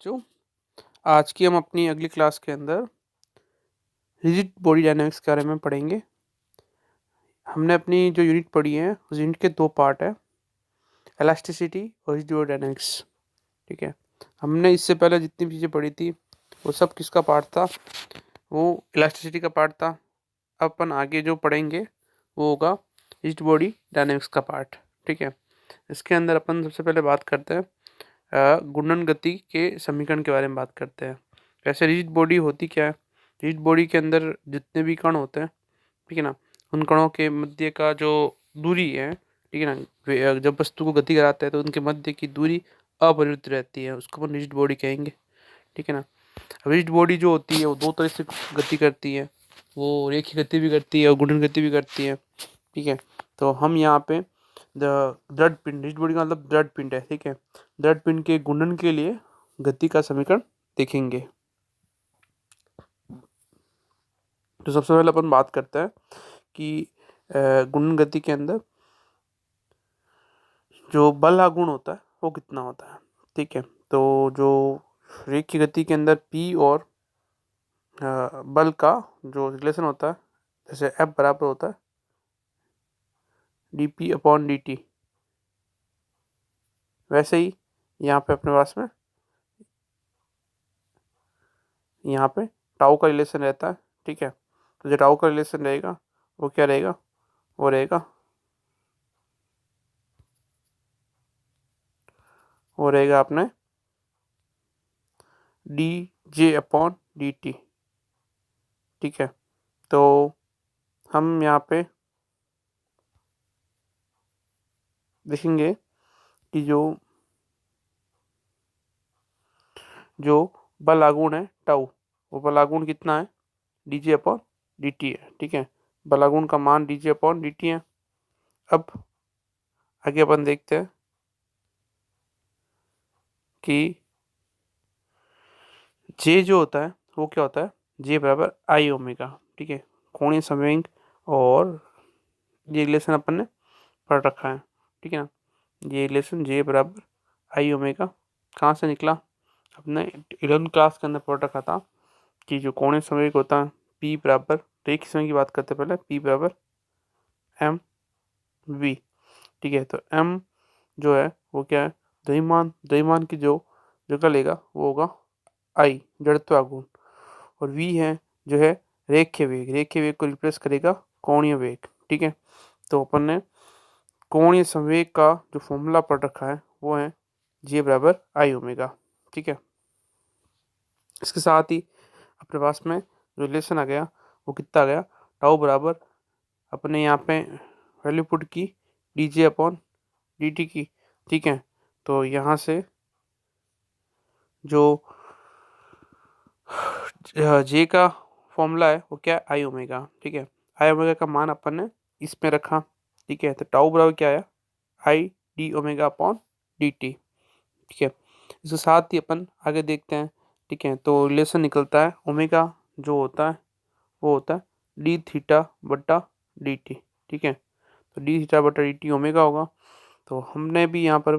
बच्चों, आज की हम अपनी अगली क्लास के अंदर रिजिड बॉडी डायनामिक्स के बारे में पढ़ेंगे। हमने अपनी जो यूनिट पढ़ी है उस यूनिट के दो पार्ट है, इलास्टिसिटी और रिजिड बॉडी डायनामिक्स। ठीक है, हमने इससे पहले जितनी भी चीज़ें पढ़ी थी वो सब किसका पार्ट था? वो इलास्टिसिटी का पार्ट था। अब अपन आगे जो पढ़ेंगे वो होगा रिजिड बॉडी डायनामिक्स का पार्ट। ठीक है, इसके अंदर अपन सबसे पहले बात करते हैं घूर्णन गति के समीकरण के बारे में बात करते हैं। वैसे रिजिड बॉडी होती क्या है? रिजिड बॉडी के अंदर जितने भी कण होते हैं, ठीक है ना, उन कणों के मध्य का जो दूरी है, ठीक है ना, जब वस्तु को गति कराते हैं तो उनके मध्य की दूरी अपरिवर्तित रहती है, उसको अपन रिजिड बॉडी कहेंगे। ठीक है ना। रिजिड बॉडी जो होती है वो दो तरह से गति करती है, वो रेखीय गति भी करती है और घूर्णन गति भी करती है। ठीक है, तो हम यहाँ पे दृढ़ पिंड, रिजिड बॉडी का मतलब दृढ़ पिंड है। ठीक है, दृढ़ पिंड के घूर्णन के लिए गति का समीकरण देखेंगे। तो सबसे पहले अपन बात करते हैं कि घूर्णन गति के अंदर जो बल गुण होता है वो कितना होता है। ठीक है, तो जो रेखीय गति के अंदर P और बल का जो रिलेशन होता है, जैसे F बराबर होता है dP/dt, वैसे ही यहाँ पे अपने पास में यहाँ पे टाउ का रिलेशन रहता है। ठीक है, तो जो टाउ का रिलेशन रहेगा वो क्या रहेगा? वो रहेगा अपने dJ/dt। ठीक है, तो हम यहाँ पे देखेंगे कि जो बल आघूर्ण है टाउ, वो बल आघूर्ण कितना है? dJ/dt है। ठीक है, बल आघूर्ण का मान dJ/dt है। अब आगे अपन देखते हैं कि J जो होता है वो क्या होता है? J बराबर आई ओमेगा। ठीक है, कोणीय संवेग और ये रिलेशन अपन ने पढ़ रखा है। ठीक है ना, ये रिलेशन J बराबर आई ओमेगा कहाँ से निकला? अपने 11th क्लास के अंदर पढ़ रखा था कि जो कोणीय संवेग होता है P बराबर, रेखीय संवेग की बात करते पहले, P बराबर एम वी। ठीक है, तो M जो है वो क्या है? द्रव्यमान की जो जगह लेगा वो होगा आई, जड़त्व आघूर्ण, और V है जो है रेखीय वेग को रिप्लेस करेगा कोणीय वेग। ठीक है, तो अपन ने कोणीय संवेग का जो फॉर्मूला पढ़ रखा है वो है J बराबर आई ओमेगा। ठीक है, इसके साथ ही अपने पास में जो रिलेशन आ गया वो कितना आ गया? टाउ बराबर अपने यहाँ पे वैल्यू पुट की dJ/dt की। ठीक है, तो यहाँ से जो J का फॉर्मूला है वो क्या है? आई ओमेगा। ठीक है, आई ओमेगा का मान अपन ने इसमें रखा। ठीक है, तो टाउ बराबर क्या आया? I D omega upon d T. ठीक है, इसके साथ ही अपन आगे देखते हैं। ठीक है, तो रिलेशन निकलता है ओमेगा जो होता है वो होता है डी थीटा बटा डी टी। ठीक है, तो डी थीटा बटा डी टी ओमेगा होगा। तो हमने भी यहाँ पर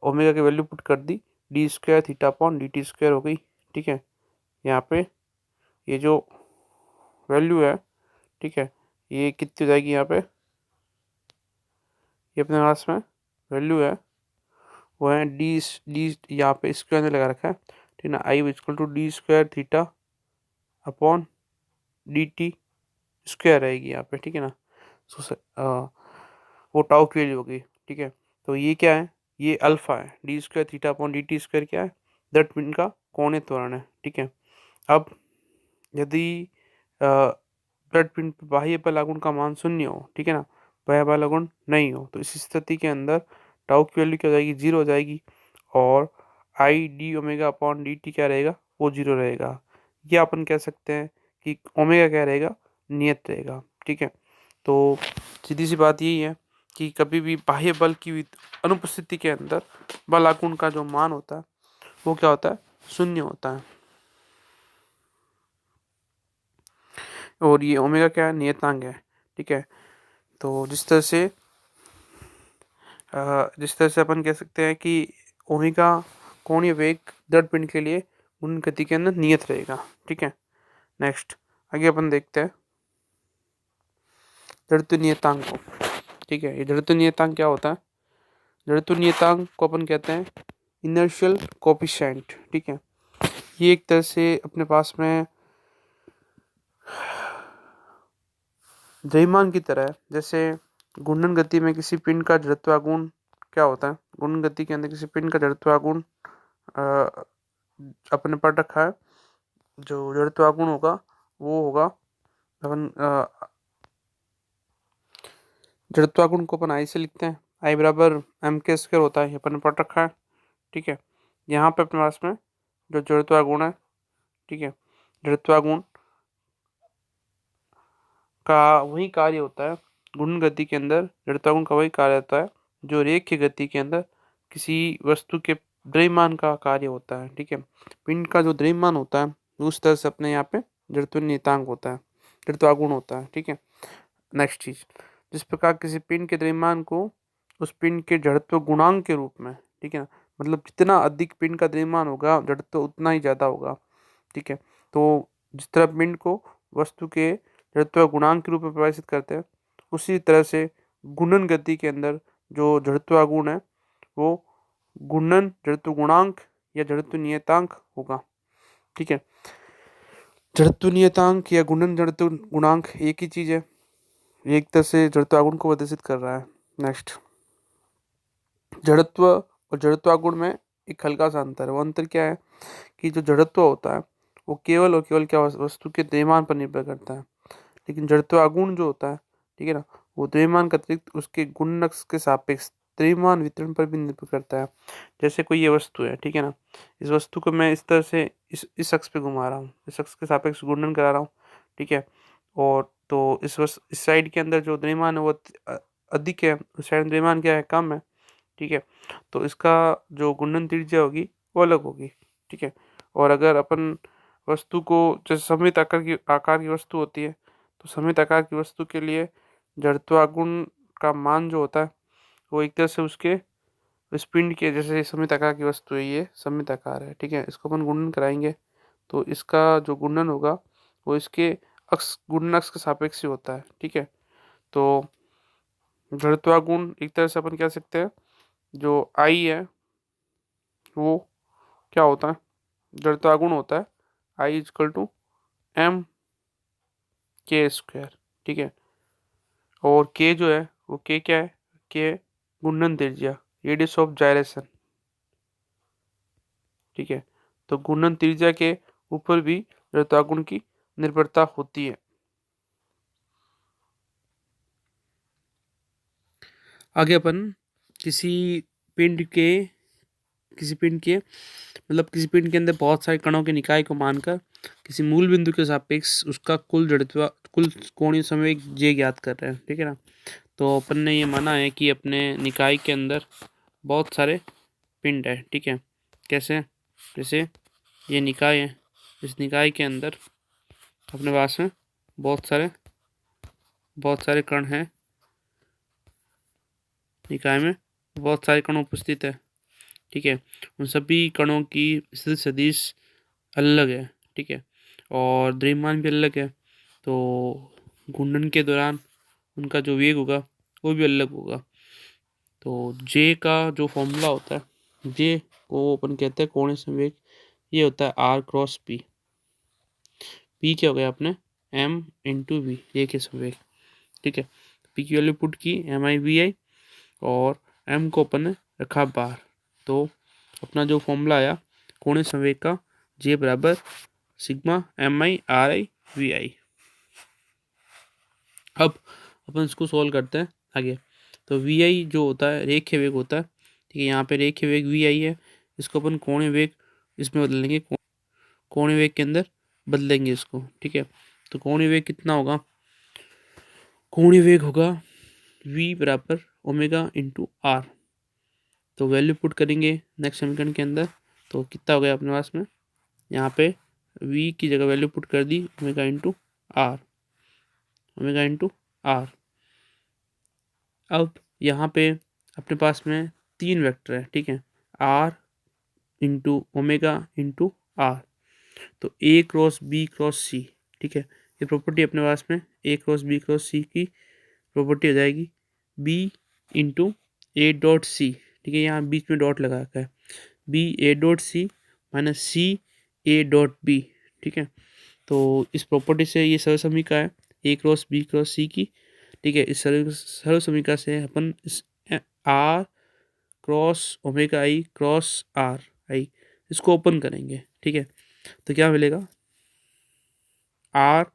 ओमेगा की वैल्यू पुट कर दी, d square theta upon d t square हो गई। ठीक है, यहाँ पे ये जो वैल्यू है, ठीक है, ये कितनी हो जाएगी? यहाँ पे ये अपने पास में वैल्यू है वो है डी यहाँ पे स्क्वायर में लगा रखा है। ठीक है, I equal to d square theta upon d t square रहेगी यहाँ पे। ठीक है ना, वो टाउ की वैल्यू होगी। ठीक है, तो ये क्या है? ये अल्फा है, D square theta upon d t square क्या है? दृढ़ पिंड का कोणीय त्वरण है। ठीक है, अब यदि दृढ़ पिंड पर बाह्य बल आघूर्ण का मान शून्य हो, ठीक है ना, बाह्य बल आघूर्ण नहीं हो, तो इस स्थिति के अंदर टाउ की वैल्यू क्या हो जाएगी? जीरो हो जाएगी, और I D omega upon d T क्या रहेगा? वो जीरो रहेगा। या अपन कह सकते हैं कि ओमेगा क्या रहेगा? नियत रहेगा। ठीक है, तो सीधी सी बात यही है कि कभी भी बाह्य बल की अनुपस्थिति के अंदर बल आघूर्ण का जो मान होता है वो क्या होता है? शून्य होता है। और ये ओमेगा क्या है? नियतांक है। ठीक है, तो जिस तरह से अपन कह सकते हैं कि ओमेगा कोणीय वेग दृढ़ पिंड के लिए घूर्णन गति के अंदर नियत रहेगा। ठीक है, नेक्स्ट आगे अपन देखते हैं जड़त्व नियतांक को। ठीक है, ये जड़त्व नियतांक क्या होता है? जड़त्व नियतांक को अपन कहते हैं इनर्शियल कोफिशिएंट। ठीक है, ये एक तरह से अपने पास में द्रव्यमान की तरह है। जैसे घूर्णन गति में किसी पिंड का जड़त्वागुण क्या होता है? घूर्णन गति के अंदर किसी पिंड का जड़त्वागुण अपने पढ़ रखा है। जो जड़त्वागुण होगा वो होगा अपन जड़त्वागुण को अपन आई से लिखते हैं, आई बराबर एम के स्क्वायर होता है, अपन ने पढ़ रखा है। ठीक है, यहाँ पे अपने पास में जो जड़त्वागुण है, ठीक है, जड़त्वागुण का वही कार्य होता है घूर्णन गति के अंदर। जड़त्वागुण का वही कार्य होता है जो रेखीय गति के अंदर किसी वस्तु के द्रव्यमान का कार्य होता है। ठीक है, पिंड का जो द्रव्यमान होता है उस तरह से अपने यहाँ पे जड़त्व नियतांक होता है, जड़त्वागुण होता है। ठीक है, नेक्स्ट चीज, जिस प्रकार किसी पिंड के द्रव्यमान को उस पिंड के जड़त्व गुणांक के रूप में, ठीक है, मतलब जितना अधिक पिंड का द्रव्यमान होगा जड़त्व उतना ही ज्यादा होगा। ठीक है, तो जिस तरह पिंड को वस्तु के जड़त्व गुणांक के रूप में परिभाषित करते हैं, उसी तरह से घूर्णन गति के अंदर जो जड़त्वागुण है वो घूर्णन जड़त्व गुणांक या जड़त्व नियतांक होगा। ठीक है, जड़त्व नियतांक या घूर्णन जड़त्व गुणांक एक ही चीज है, एक तरह से जड़त्वागुण को प्रदर्शित कर रहा है। नेक्स्ट, जड़त्व और जड़त्वागुण में एक हल्का सा अंतर है। वो अंतर क्या है कि जो जड़त्व होता है वो केवल और केवल क्या वस्तु के द्रव्यमान पर निर्भर करता है, लेकिन जड़त्वागुण जो होता है, ठीक है ना, वो द्रव्यमान का अतिरिक्त उसके गुणनक के सापेक्ष द्रव्यमान वितरण पर भी निर्भर करता है। जैसे कोई ये वस्तु है, ठीक है ना, इस वस्तु को मैं इस तरह से इस अक्ष पे घुमा रहा हूँ, इस अक्ष के सापेक्ष घूर्णन करा रहा हूँ। ठीक है, और तो इस साइड के अंदर जो द्रव्यमान है वो अधिक है, उस साइड द्रव्यमान क्या है, कम है। ठीक है, तो इसका जो घूर्णन त्रिज्या होगी वो अलग होगी। ठीक है, और अगर अपन वस्तु को जैसे सममित आकार की वस्तु होती है, तो सममित आकार की वस्तु के लिए जड़त्वागुण का मान जो होता है वो एक तरह से उसके इस पिंड के, जैसे सममित आकार की वस्तु है, ये सममित आकार है। ठीक है, इसको अपन गुणन कराएंगे तो इसका जो गुणन होगा वो इसके अक्ष गुणन अक्ष के सापेक्ष ही होता है। ठीक है, तो जड़त्वागुण एक तरह से अपन कह सकते हैं जो आई है वो क्या होता है, जड़त्वागुण होता है आई इजकल टू एम के स्क्वायर। ठीक है, और के जो है वो के क्या है, के घूर्णन त्रिज्या, रेडियस ऑफ जायरेशन। ठीक है, तो घूर्णन त्रिज्या के ऊपर भी जड़त्वागुण की निर्भरता होती है। आगे अपन किसी पिंड के मतलब किसी पिंड के अंदर बहुत सारे कणों के निकाय को मानकर किसी मूल बिंदु के सापेक्ष उसका कुल कोणीय संवेग जे ज्ञात कर रहे हैं। ठीक है ना, तो अपन ने ये माना है कि अपने निकाय के अंदर बहुत सारे पिंड है। ठीक है, कैसे, जैसे ये निकाय है, इस निकाय के अंदर अपने पास में बहुत सारे कण हैं, निकाय में बहुत सारे कण उपस्थित है। ठीक है, उन सभी कणों की स्थिति सदिश अलग है। ठीक है, और द्रव्यमान भी अलग है, तो घूर्णन के दौरान उनका जो वेग होगा वो भी अलग होगा। तो जे का जो फॉर्मूला होता है, जे को अपन कहते हैं कोणीय संवेग, ये होता है आर क्रॉस पी। पी क्या हो गया अपने एम इंटू वी, ये के संवेग। ठीक है, पी की वैल्यू पुट की MI/VI और एम को अपन ने रखा बार, तो अपना जो फॉर्मूला आया कोणीय संवेग का, जे बराबर सिग्मा MI/RI/VI। अब अपन इसको सोल्व करते हैं आगे। तो VI जो होता है रेखीय वेग होता है। ठीक है, यहाँ पे रेखीय वेग VI है, इसको अपन कोणीय वेग इसमें बदलेंगे, कोणीय वेग के अंदर बदलेंगे इसको। ठीक है, तो कोणीय वेग कितना होगा, कोणीय वेग होगा V बराबर ओमेगा इंटू आर। तो वैल्यू पुट करेंगे नेक्स्ट समीकरण के अंदर, तो कितना हो गया अपने पास में, यहाँ पे V की जगह वैल्यू पुट कर दी omega into r, omega into r. अब यहाँ पे अपने पास में तीन वेक्टर है। ठीक है, R into omega into R. तो A cross B cross C, ठीक है, ये प्रॉपर्टी अपने पास में A cross B cross C की प्रॉपर्टी हो जाएगी B into A dot C, ठीक है, यहाँ बीच में डॉट लगा रखा है, B A dot C minus C A dot B, ठीक है। तो इस प्रॉपर्टी से ये सर्व समीका है A cross B cross C की, ठीक है। इस सर्व समीका से अपन इस R cross omega I cross R I इसको ओपन करेंगे, ठीक है। तो क्या मिलेगा, आर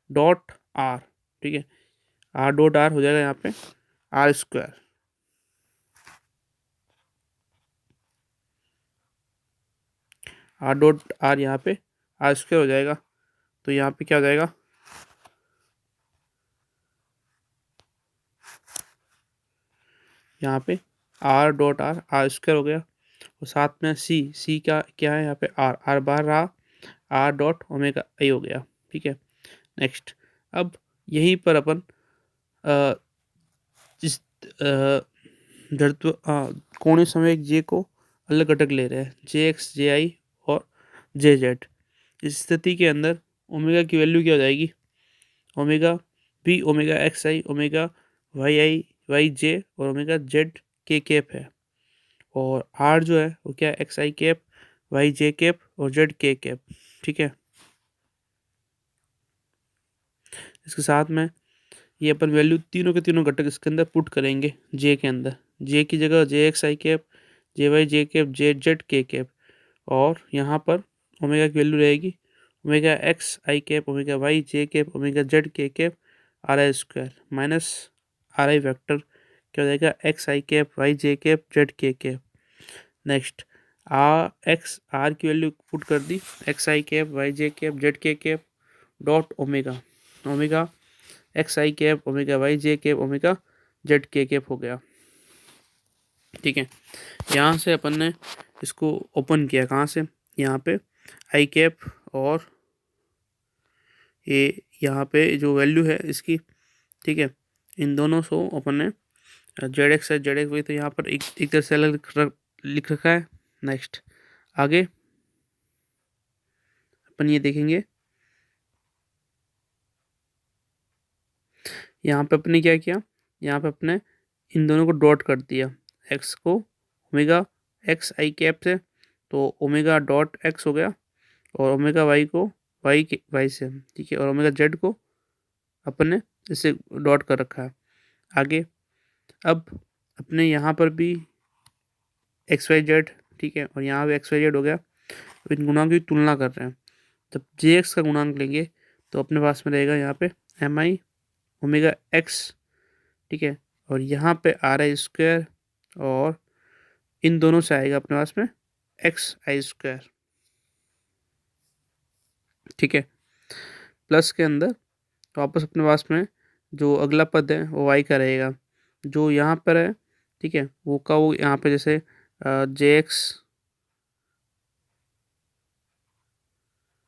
डॉट आर, ठीक है, आर डॉट आर हो जाएगा यहाँ पे R square, R dot R यहाँ पे आर स्क्वायर हो जाएगा। तो यहाँ पे क्या हो जाएगा, यहाँ पे R dot R R square हो गया, और साथ में सी सी क्या क्या है यहाँ पे आर आर बाहर रहा, आर डॉट ओमेगा आई हो गया, ठीक है। नेक्स्ट, अब यहीं पर अपन इस जड़त्व कोणीय संवेग जे को अलग घटक ले रहे हैं, जे एक्स जे आई और जे जेड। इस स्थिति के अंदर ओमेगा की वैल्यू क्या हो जाएगी, ओमेगा भी ओमेगा एक्स आई ओमेगा वाई आई वाई जे और ओमेगा जेड के कैप है, और आर जो है वो क्या है, एक्स आई कैप वाई जे कैप और जेड के कैप, ठीक है। इसके साथ में ये अपन वैल्यू तीनों के तीनों घटक इसके अंदर पुट करेंगे, जे के अंदर, जे की जगह जे एक्स आई कैप जे वाई जे कैप जे जेड के कैप, और यहाँ पर ओमेगा की वैल्यू रहेगी ओमेगा एक्स आई कैप ओमेगा वाई जे कैप ओमेगा जेड के cap are I square minus are I vector क्या हो जाएगा, एक्स आई कैप वाई जे कैप जेड के कैप। नेक्स्ट, आर की वैल्यू पुट कर दी, एक्स आई कैप वाई जे cap Z के cap dot omega, omega x आई cap omega Y जे cap omega Z के cap हो गया, ठीक है। यहाँ से अपन ने इसको ओपन किया, कहाँ से, यहाँ पे आई कैप और ये यहाँ पे जो वैल्यू है इसकी, ठीक है, इन दोनों से अपन ने जेड एक्स है जेड एक्स वही, तो यहाँ पर एक तरह से अलग लिख रखा है। नेक्स्ट, आगे अपन ये देखेंगे, यहाँ पे अपने क्या किया, यहाँ पे अपने इन दोनों को डॉट कर दिया, एक्स को ओमेगा एक्स आई कैप से तो ओमेगा डॉट एक्स हो गया, और ओमेगा वाई को वाई से, ठीक है, और ओमेगा जेड को अपन ने इसे डॉट कर रखा है। आगे अब अपने यहाँ पर भी एक्स वाई जेड, ठीक है, और यहाँ भी एक्स वाई जेड हो गया। अब इन गुणांक की तुलना कर रहे हैं, जब जे एक्स का गुणांक लेंगे तो अपने पास में रहेगा यहाँ पे एम आई ओमेगा एक्स, ठीक है, और यहाँ पे आर आई स्क्वायर, और इन दोनों से आएगा अपने पास में एक्स आई स्क्वायर, ठीक है। प्लस के अंदर तो वापस अपने पास में जो अगला पद है वो वाई का रहेगा, जो यहाँ पर है, ठीक है, वो का वो यहाँ पे जैसे जे एक्स